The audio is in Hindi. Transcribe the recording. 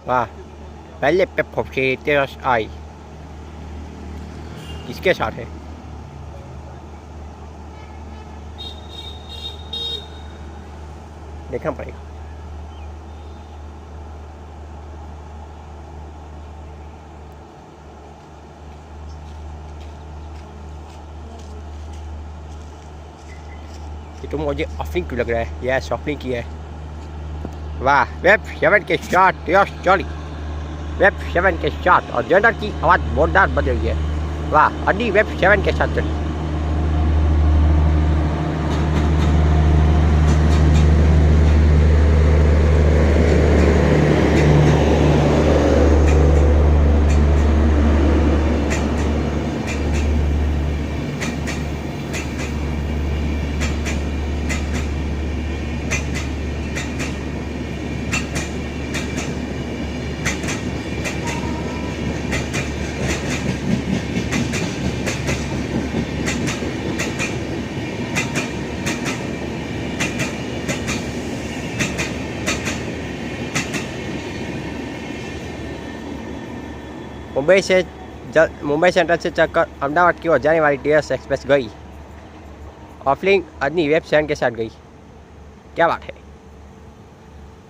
वाह, पहले पे फोफे तेरस आई किसके साथ है? देखना पड़ेगा। ये तो मुझे ऑफलिंग क्यों लग रहा है? यस, ऑफलिंग की है। वाह, वेब 7 के साथ यस चली, वेब 7 के साथ, और जनरल की आवाज़ जोरदार बज रही है। वाह, अड्डी वेब 7 के साथ चली। मुंबई सेंट्रल से चक्कर अहमदाबाद की ओर जाने वाली टीएस एक्सप्रेस गई। ऑफलिंग अदनी वेब 7 के साथ गई। क्या बात है।